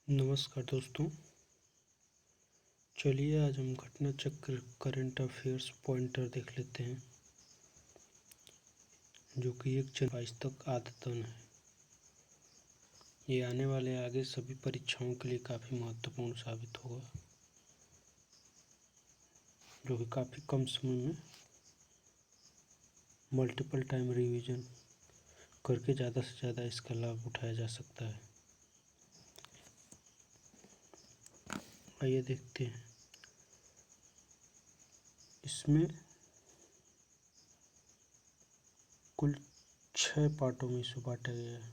नमस्कार दोस्तों। चलिए आज हम घटना चक्र करंट अफेयर्स पॉइंटर देख लेते हैं, जो कि 1 जनवरी 2022 तक अद्यतन है। ये आने वाले आगे सभी परीक्षाओं के लिए काफ़ी महत्वपूर्ण साबित होगा, जो कि काफ़ी कम समय में मल्टीपल टाइम रिवीजन करके ज़्यादा से ज़्यादा इसका लाभ उठाया जा सकता है। आइए देखते हैं। इसमें कुल 6 पार्टों में इसे बांटा गया है।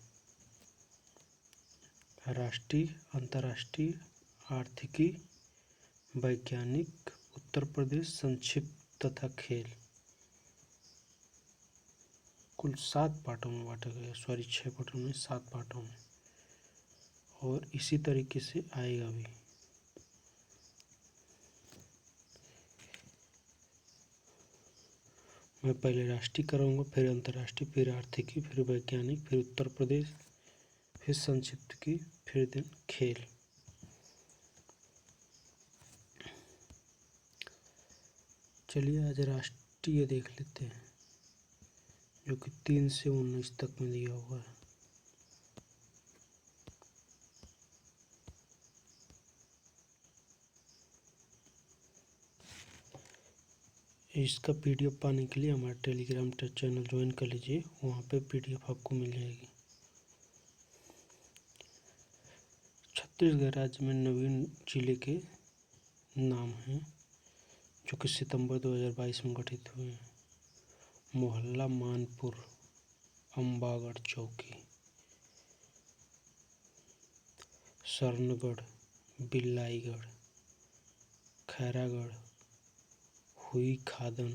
राष्ट्रीय, अंतर्राष्ट्रीय, आर्थिकी, वैज्ञानिक, उत्तर प्रदेश, संक्षिप्त तथा खेल। कुल 7 पार्टों में बांटा गया, 6 पार्टों में 7 पार्टों में, और इसी तरीके से आएगा भी। मैं पहले राष्ट्रीय कराऊंगा, फिर अंतर्राष्ट्रीय, फिर आर्थिकी, फिर वैज्ञानिक, फिर उत्तर प्रदेश, फिर संक्षिप्त की, फिर दिन खेल। चलिए आज राष्ट्रीय देख लेते हैं, जो कि 3 से 19 तक में दिया हुआ है। इसका पीडीएफ पाने के लिए हमारा टेलीग्राम चैनल ज्वाइन कर लीजिए, वहाँ पे पीडीएफ आपको मिल जाएगी। छत्तीसगढ़ राज्य में नवीन जिले के नाम हैं, जो कि सितंबर 2022 में गठित हुए हैं। मोहल्ला मानपुर, अम्बागढ़ चौकी, सरनगढ़, बिल्लाईगढ़, खैरागढ़, हुई खादन,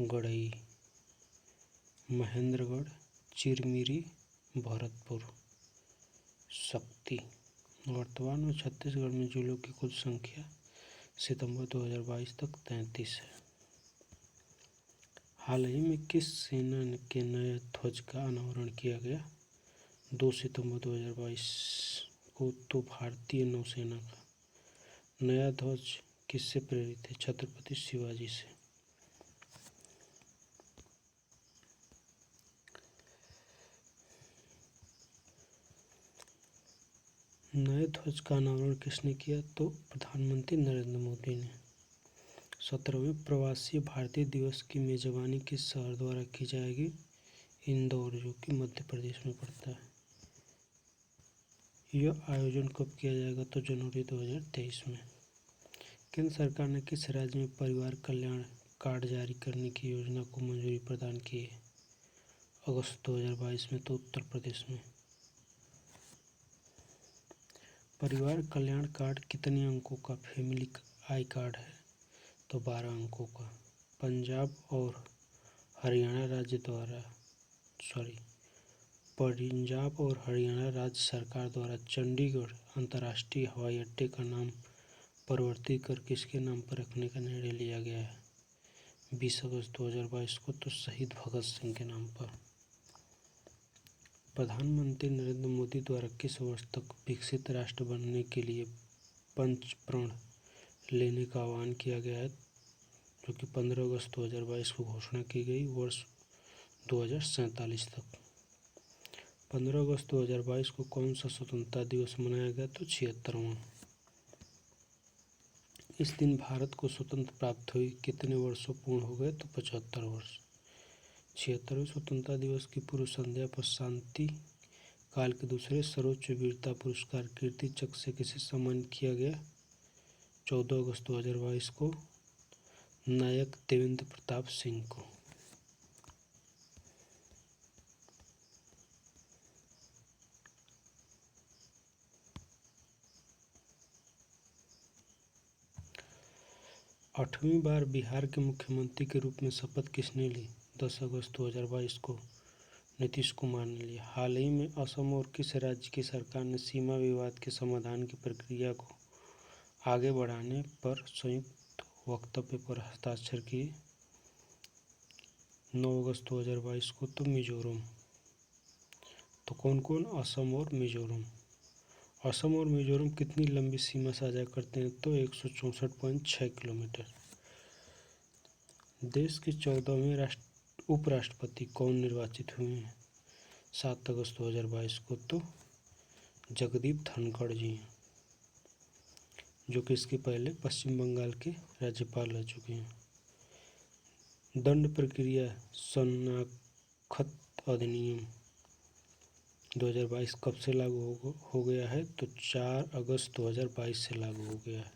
गढ़ई, महेंद्रगढ़, चिरमिरी, भरतपुर, शक्ति। वर्तमान में छत्तीसगढ़ में जिलों की कुल संख्या सितंबर 2022 तक 33 है। हाल ही में किस सेना के नए ध्वज का अनावरण किया गया? 2 सितंबर 2022 को तो भारतीय नौसेना का नया ध्वज किससे प्रेरित है? छत्रपति शिवाजी से। नए ध्वज का अनावरण किसने किया? तो प्रधानमंत्री नरेंद्र मोदी ने। 17वें प्रवासी भारतीय दिवस की मेजबानी किस शहर द्वारा की जाएगी? इंदौर, जो कि मध्य प्रदेश में पड़ता है। यह आयोजन कब किया जाएगा? तो जनवरी 2023 में। केंद्र सरकार ने किस राज्य में परिवार कल्याण कार्ड जारी करने की योजना को मंजूरी प्रदान की है? अगस्त 2022 में, तो उत्तर प्रदेश में। परिवार कल्याण कार्ड कितने अंकों का फैमिली आई कार्ड है? तो 12 अंकों का। पंजाब और हरियाणा राज्य सरकार द्वारा चंडीगढ़ अंतर्राष्ट्रीय हवाई अड्डे का नाम परिवर्तित कर किसके नाम पर रखने का निर्णय लिया गया है? 20 अगस्त 2022 को, तो शहीद भगत सिंह के नाम पर। प्रधानमंत्री नरेंद्र मोदी द्वारा किस वर्ष तक विकसित राष्ट्र बनने के लिए पंच प्रण लेने का आह्वान किया गया है? जो कि 15 अगस्त 2022 को घोषणा की गई, वर्ष 2047 तक। 15 अगस्त 2022 को कौन सा स्वतंत्रता दिवस मनाया गया? तो 76वां। इस दिन भारत को स्वतंत्रता प्राप्त हुई कितने वर्षों पूर्ण हो गए? तो 75 वर्ष। 76वें स्वतंत्रता दिवस की पूर्व संध्या पर शांति काल के दूसरे सर्वोच्च वीरता पुरस्कार कीर्ति चक्र से किसे सम्मानित किया गया? 14 अगस्त 2022 को नायक देवेंद्र प्रताप सिंह को। आठवीं बार बिहार के मुख्यमंत्री के रूप में शपथ किसने ली? 10 अगस्त 2022 को नीतीश कुमार ने लिया। हाल ही में असम और किस राज्य की सरकार ने सीमा विवाद के समाधान की प्रक्रिया को आगे बढ़ाने पर संयुक्त वक्तव्य पर हस्ताक्षर किए? 9 अगस्त 2022 को, तो मिजोरम। तो कौन कौन? असम और मिजोरम। असम और मिजोरम कितनी लंबी सीमा साझा करते हैं? तो 164.6 किलोमीटर। देश के 14वें उपराष्ट्रपति कौन निर्वाचित हुए हैं 7 अगस्त 2022 को? तो जगदीप धनखड़ जी हैं, जो कि इसके पहले पश्चिम बंगाल के राज्यपाल रह चुके हैं। दंड प्रक्रिया शनाख्त अधिनियम 2022 कब से लागू हो गया है? तो 4 अगस्त 2022 से लागू हो गया है।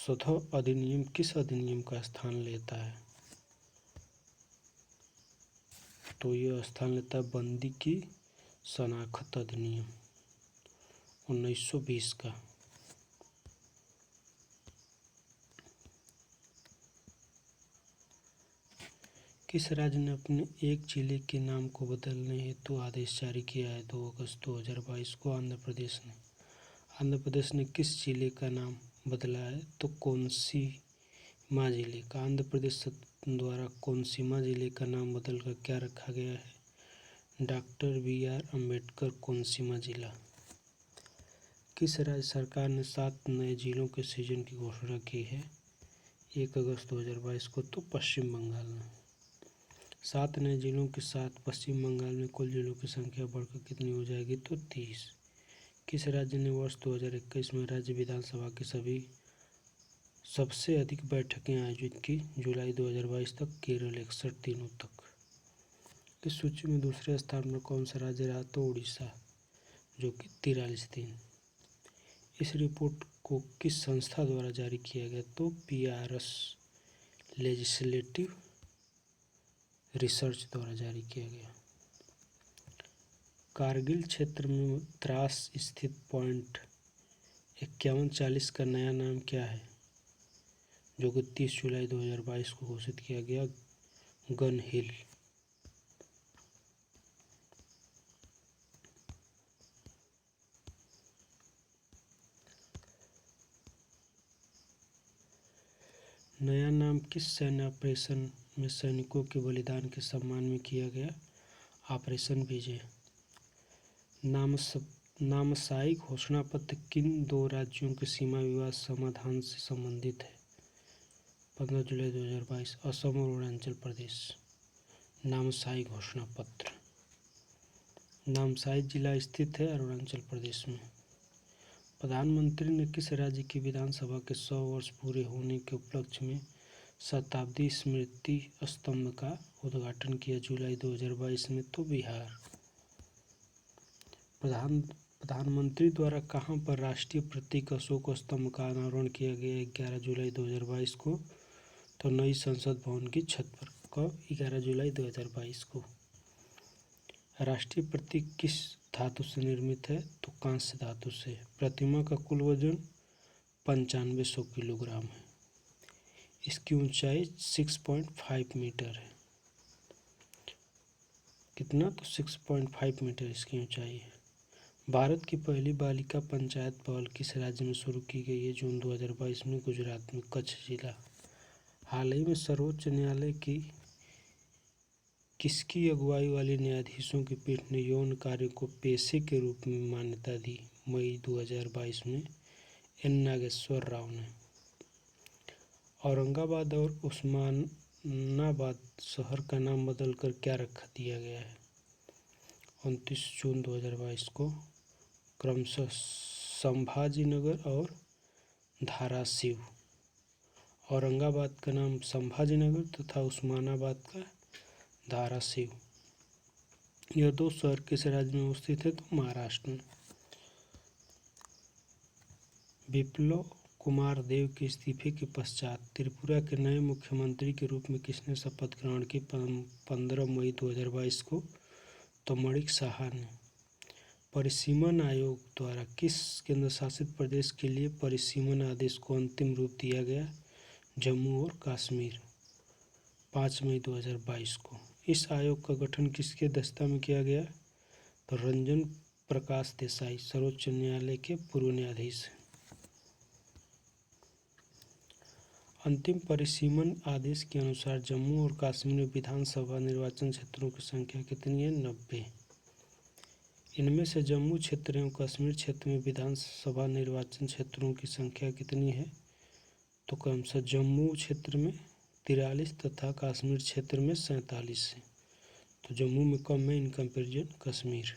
सौथ अधिनियम किस अधिनियम का स्थान लेता है? तो यह स्थान लेता है बंदी की शनाख्त अधिनियम 1920 का। किस राज्य ने अपने एक जिले के नाम को बदलने हेतु आदेश जारी किया है? 2 अगस्त 2022 को आंध्र प्रदेश ने। आंध्र प्रदेश ने किस जिले का नाम बदला है? तो कोनसीमा जिले का। आंध्र प्रदेश द्वारा कोनसीमा जिले का नाम बदलकर क्या रखा गया है? डॉक्टर BR अम्बेडकर कोनसीमा जिला। किस राज्य सरकार ने 7 नए जिलों के सृजन की घोषणा की है 1 अगस्त 2022 को? तो पश्चिम बंगाल में। 7 नए जिलों के साथ पश्चिम बंगाल में कुल जिलों की संख्या बढ़कर कितनी हो जाएगी? तो 30। किस राज्य ने वर्ष 2021 में राज्य विधानसभा की सबसे अधिक बैठकें आयोजित की? जुलाई 2022 तक केरल 61 दिनों तक। इस सूची में दूसरे स्थान पर कौन सा राज्य रहा? तो उड़ीसा, जो कि 43 दिन। इस रिपोर्ट को किस संस्था द्वारा जारी किया गया? तो PRS लेजिस्लेटिव रिसर्च द्वारा जारी किया गया। कारगिल क्षेत्र में द्रास स्थित पॉइंट 5140 का नया नाम क्या है, जो कि 30 जुलाई 2022 को घोषित किया गया? गन हिल। नया नाम किस सैन्य ऑपरेशन में सैनिकों के बलिदान के सम्मान में किया गया? ऑपरेशन विजय। नामसाई घोषणा पत्र किन 2 राज्यों के सीमा विवाद समाधान से संबंधित है? 15 जुलाई 2022 असम और अरुणाचल प्रदेश। नामसाई घोषणा पत्र। नामसाई जिला स्थित है अरुणाचल प्रदेश में। प्रधानमंत्री ने किस राज्य की विधानसभा के 100 वर्ष पूरे होने के उपलक्ष्य में शताब्दी स्मृति स्तंभ का उद्घाटन किया जुलाई 2022 में? तो बिहार। प्रधानमंत्री द्वारा कहाँ पर राष्ट्रीय प्रतीक अशोक स्तंभ का अनावरण किया गया 11 जुलाई 2022 को? तो नई संसद भवन की छत पर। कब? 11 जुलाई 2022 को। राष्ट्रीय प्रतीक किस धातु से निर्मित है? तो कांस्य धातु से। प्रतिमा का कुल वजन 9500 किलोग्राम है। इसकी ऊंचाई 6.5 मीटर है। कितना? तो 6.5 मीटर इसकी ऊंचाई है। भारत की पहली बालिका पंचायत पहल किस राज्य में शुरू की गई है? जून 2022 में गुजरात में, कच्छ जिला। हाल ही में सर्वोच्च न्यायालय की किसकी अगुवाई वाली न्यायाधीशों की पीठ ने यौन कार्य को पेशे के रूप में मान्यता दी? मई 2022 में N नागेश्वर राव ने। औरंगाबाद और उस्मानाबाद शहर का नाम बदलकर क्या रख दिया गया है? 29 जून 2022 को क्रमशः संभाजीनगर और धाराशिव। औरंगाबाद का नाम संभाजीनगर तथा उस्मानाबाद का धाराशिव। यह 2 शहर किस राज्य में स्थित है? तो महाराष्ट्र में। बिप्लब कुमार देव के इस्तीफे के पश्चात त्रिपुरा के नए मुख्यमंत्री के रूप में किसने शपथ ग्रहण की? 15 मई 2022 को तो मणिक साहा ने। परिसीमन आयोग द्वारा किस केंद्र शासित प्रदेश के लिए परिसीमन आदेश को अंतिम रूप दिया गया? जम्मू और कश्मीर, 5 मई 2022 को। इस आयोग का गठन किसकी अध्यक्षता में किया गया? तो रंजन प्रकाश देसाई, सर्वोच्च न्यायालय के पूर्व न्यायाधीश। अंतिम परिसीमन आदेश के अनुसार जम्मू और कश्मीर में विधानसभा निर्वाचन क्षेत्रों की संख्या कितनी है? 90। इनमें से जम्मू क्षेत्र एवं कश्मीर क्षेत्र में विधानसभा निर्वाचन क्षेत्रों की संख्या कितनी है? तो क्रमशः जम्मू क्षेत्र में 43 तथा कश्मीर क्षेत्र में 47 है। तो जम्मू में कम है इन कंपेरिजन कश्मीर।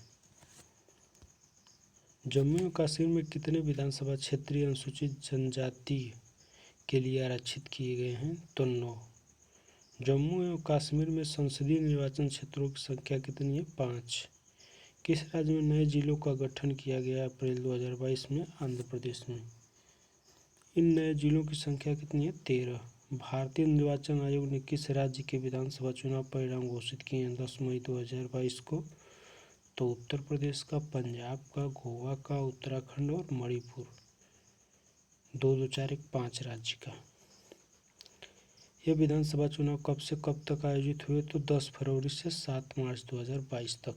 जम्मू एवं कश्मीर में कितने विधानसभा क्षेत्रीय अनुसूचित जनजाति के लिए आरक्षित किए गए हैं? तो 9। जम्मू एवं कश्मीर में संसदीय निर्वाचन क्षेत्रों की संख्या कितनी है? 5। किस राज्य में नए जिलों का गठन किया गया अप्रैल 2022 में? आंध्र प्रदेश में। इन नए जिलों की संख्या कितनी है? 13। भारतीय निर्वाचन आयोग ने किस राज्य के विधानसभा चुनाव परिणाम घोषित किए हैं 10 मई 2022 को? तो उत्तर प्रदेश का, पंजाब का, गोवा का, उत्तराखंड और मणिपुर। 2, 2, 4, 1, 5 राज्य का। यह विधानसभा चुनाव कब से कब तक आयोजित हुए? तो 10 फरवरी से 7 मार्च 2022 तक।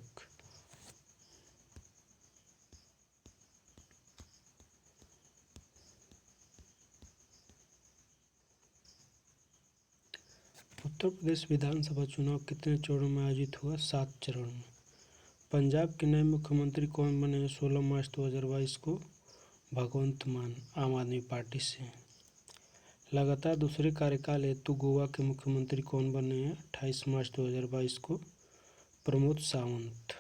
उत्तर प्रदेश विधानसभा चुनाव कितने चरणों में आयोजित हुआ? 7 चरण में। पंजाब के नए मुख्यमंत्री कौन बने हैं 16 मार्च 2022 को? भगवंत मान, आम आदमी पार्टी से। लगातार दूसरे कार्यकाल हेतु गोवा के मुख्यमंत्री कौन बने हैं 28 मार्च 2022 को? प्रमोद सावंत।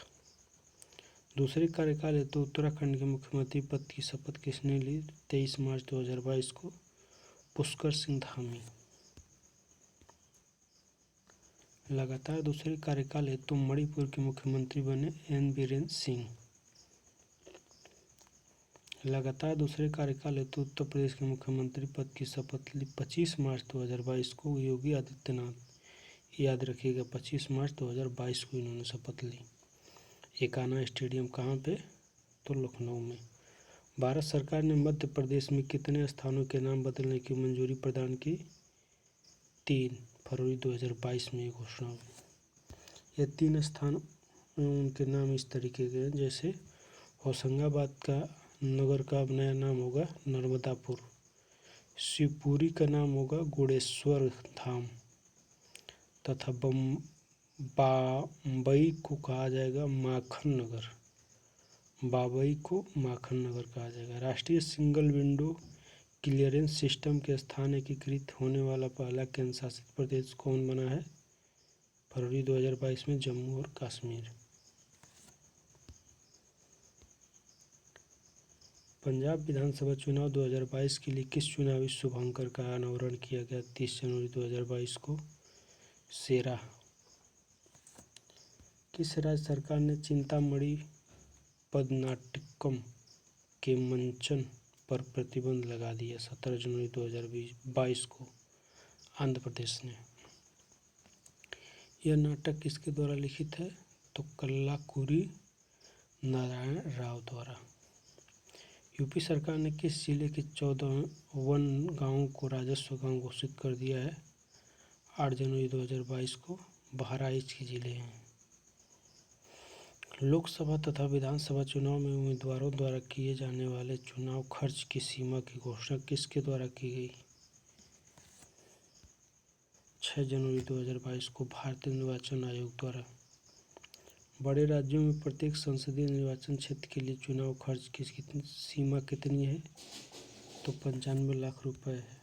दूसरे कार्यकाल हेतु उत्तराखंड के मुख्यमंत्री पद की शपथ किसने ली 23 मार्च 2022 को? पुष्कर सिंह धामी। लगातार दूसरे कार्यकाल हेतु मणिपुर के मुख्यमंत्री बने एन बीरेन सिंह। लगातार दूसरे कार्यकाल हेतु उत्तर प्रदेश के मुख्यमंत्री पद की शपथ ली 25 मार्च 2022 को योगी आदित्यनाथ। याद रखिएगा 25 मार्च 2022 को इन्होंने शपथ ली। एकाना स्टेडियम कहाँ पे? तो लखनऊ में। भारत सरकार ने मध्य प्रदेश में कितने स्थानों के नाम बदलने की मंजूरी प्रदान की? 3 फरवरी 2022 में घोषणा हुई। ये 3 स्थान उनके नाम इस तरीके के हैं, जैसे होशंगाबाद का नगर का अब नया नाम होगा नर्मदापुर, शिवपुरी का नाम होगा गुड़ेश्वर धाम तथा बाबई को कहा जाएगा माखन नगर। बाबई को माखन नगर कहा जाएगा। राष्ट्रीय सिंगल विंडो क्लियरेंस सिस्टम के स्थान एकीकृत होने वाला पहला केंद्र शासित प्रदेश कौन बना है? फरवरी 2022 में जम्मू और कश्मीर। पंजाब विधानसभा चुनाव 2022 के लिए किस चुनावी शुभांकर का अनावरण किया गया 30 जनवरी 2022 को? सेरा। किस राज्य सरकार ने चिंतामणि पदनाटिकम के मंचन पर प्रतिबंध लगा दिया 17 जनवरी 2022 को? आंध्र प्रदेश ने। यह नाटक किसके द्वारा लिखित है? तो कल्लाकुरी नारायण राव द्वारा। यूपी सरकार ने किस जिले के 14 गांवों को राजस्व गांव घोषित कर दिया है 8 जनवरी 2022 को? बहराइच के जिले हैं। लोकसभा तथा विधानसभा चुनाव में उम्मीदवारों द्वारा किए जाने वाले चुनाव खर्च की सीमा की घोषणा किसके द्वारा की गई? 6 जनवरी 2022 को भारतीय निर्वाचन आयोग द्वारा। बड़े राज्यों में प्रत्येक संसदीय निर्वाचन क्षेत्र के लिए चुनाव खर्च की सीमा कितनी है? तो 95 लाख रुपए है,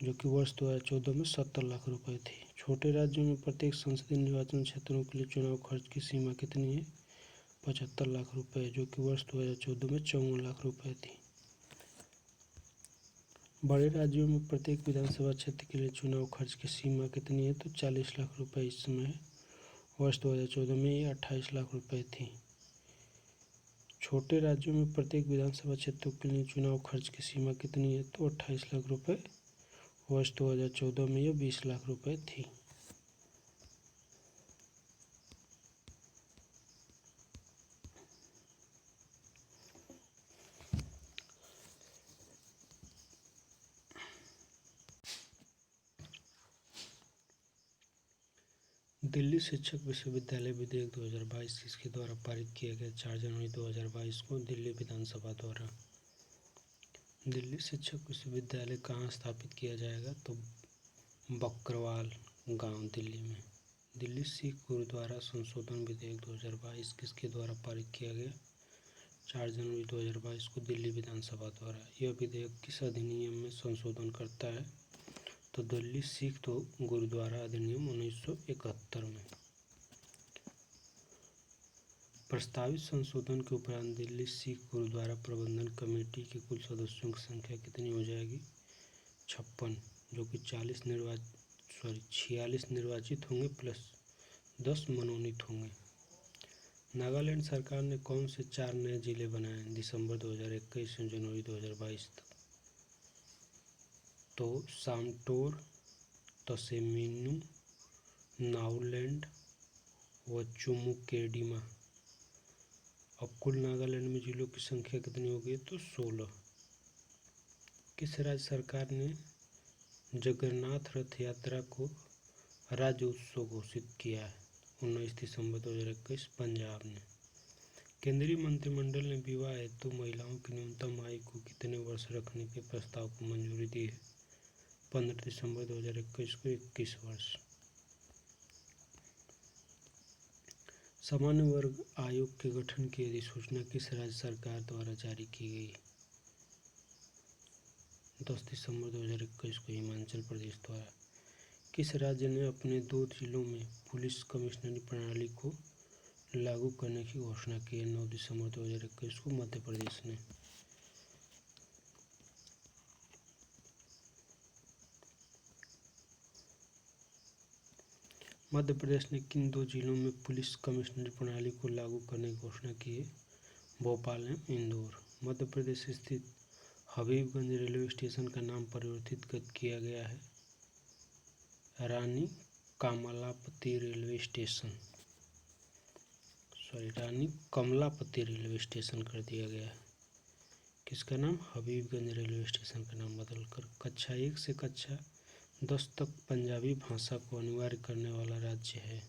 जो कि वर्ष 2014 में 70 लाख रुपए थी। छोटे राज्यों में प्रत्येक संसदीय निर्वाचन क्षेत्रों के लिए चुनाव खर्च की सीमा कितनी है? 75 लाख रुपए, जो कि वर्ष 2014 में 54 लाख रुपए थी। बड़े राज्यों में प्रत्येक विधानसभा क्षेत्र के लिए चुनाव खर्च की सीमा कितनी है? तो 40 लाख रुपए इस समय है। वर्ष 2014 में ये 28 लाख रुपए थी। छोटे राज्यों में प्रत्येक विधानसभा क्षेत्रों के लिए चुनाव खर्च की सीमा कितनी है? तो 28 लाख रुपए। वर्ष 2014 में यह 20 लाख रुपए थी। दिल्ली शिक्षक विश्वविद्यालय विधेयक 2022 किसके द्वारा पारित किया गया 4 जनवरी 2022 को? दिल्ली विधानसभा द्वारा। दिल्ली शिक्षक विश्वविद्यालय कहाँ स्थापित किया जाएगा? तो बकरवाल गांव, दिल्ली में। दिल्ली सिख गुरुद्वारा संशोधन विधेयक 2022 किसके द्वारा पारित किया गया? 4 जनवरी 2022 को दिल्ली विधानसभा द्वारा। यह विधेयक किस अधिनियम में संशोधन करता है? तो दिल्ली सिख तो गुरुद्वारा अधिनियम 1971 में। प्रस्तावित संशोधन के उपरांत दिल्ली सिख गुरुद्वारा प्रबंधन कमेटी के कुल सदस्यों की संख्या कितनी हो जाएगी? 56, जो कि 46 निर्वाचित होंगे प्लस 10 मनोनीत होंगे। नागालैंड सरकार ने कौन से 4 नए जिले बनाए दिसंबर 2021 से जनवरी 2022 तक? तो सामटोर, तसेमिनु, नाउलैंड व चुमुकेडिमा। अब कुल नागालैंड में जिलों की संख्या कितनी हो गई? तो 16। किस राज्य सरकार ने जगन्नाथ रथ यात्रा को राज्य उत्सव घोषित किया है? 19 दिसंबर 2021 पंजाब ने। केंद्रीय मंत्रिमंडल ने विवाह हेतु महिलाओं की न्यूनतम आयु को कितने वर्ष रखने के प्रस्ताव को मंजूरी दी है? 15 दिसंबर 2021 को 21 वर्ष। सामान्य वर्ग आयोग के गठन की अधिसूचना किस राज्य सरकार द्वारा जारी की गई? 10 दिसंबर 2021 को हिमाचल प्रदेश द्वारा। किस राज्य ने अपने 2 जिलों में पुलिस कमिश्नरी प्रणाली को लागू करने की घोषणा की है? 9 दिसंबर 2021 को मध्य प्रदेश ने। मध्य प्रदेश ने किन 2 जिलों में पुलिस कमिश्नरी प्रणाली को लागू करने की घोषणा की है? भोपाल एवं इंदौर। मध्य प्रदेश स्थित हबीबगंज रेलवे स्टेशन का नाम परिवर्तित किया गया है रानी कमलापति रेलवे स्टेशन कर दिया गया है। किसका नाम? हबीबगंज रेलवे स्टेशन का नाम बदलकर। कक्षा 1 से कक्षा 10 तक पंजाबी भाषा को अनिवार्य करने वाला राज्य है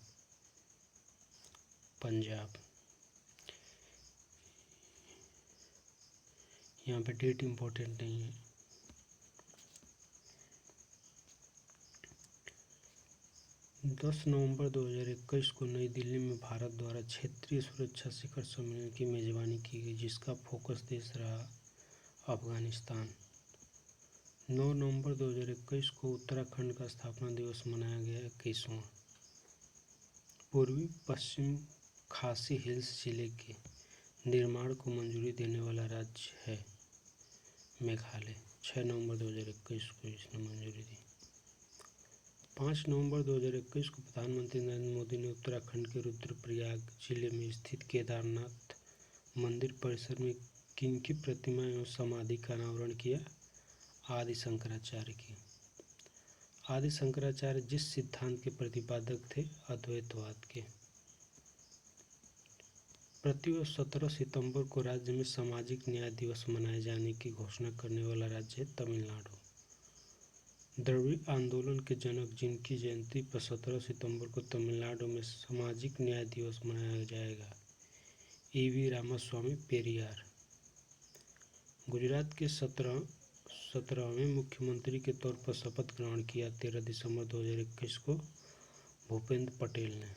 पंजाब। यहाँ पे डेट इम्पोर्टेंट नहीं है। दस नवंबर 2021 को नई दिल्ली में भारत द्वारा क्षेत्रीय सुरक्षा शिखर सम्मेलन की मेजबानी की गई, जिसका फोकस देश रहा अफगानिस्तान। 9 नवंबर 2021 को उत्तराखंड का स्थापना दिवस मनाया गया 21वां। पूर्वी पश्चिम खासी हिल्स जिले के निर्माण को मंजूरी देने वाला राज्य है मेघालय। 6 नवंबर 2021 को इसने मंजूरी दी। 5 नवंबर 2021 को प्रधानमंत्री नरेंद्र मोदी ने उत्तराखंड के रुद्रप्रयाग जिले में स्थित केदारनाथ मंदिर परिसर में किनकी प्रतिमा एवं समाधि का अनावरण किया? आदि शंकराचार्य की। आदि शंकराचार्य जिस सिद्धांत के प्रतिपादक थे? अद्वैतवाद के। प्रतिवर्ष 17 सितंबर को राज्य में सामाजिक न्याय दिवस मनाए जाने की घोषणा करने वाला राज्य है तमिलनाडु। द्रविड़ आंदोलन के जनक जिनकी जयंती पर 17 सितंबर को तमिलनाडु में सामाजिक न्याय दिवस मनाया जाएगा? ईवी रामास्वामी पेरियार। गुजरात के 17वें मुख्यमंत्री के तौर पर शपथ ग्रहण किया 13 दिसंबर 2021 को भूपेंद्र पटेल ने।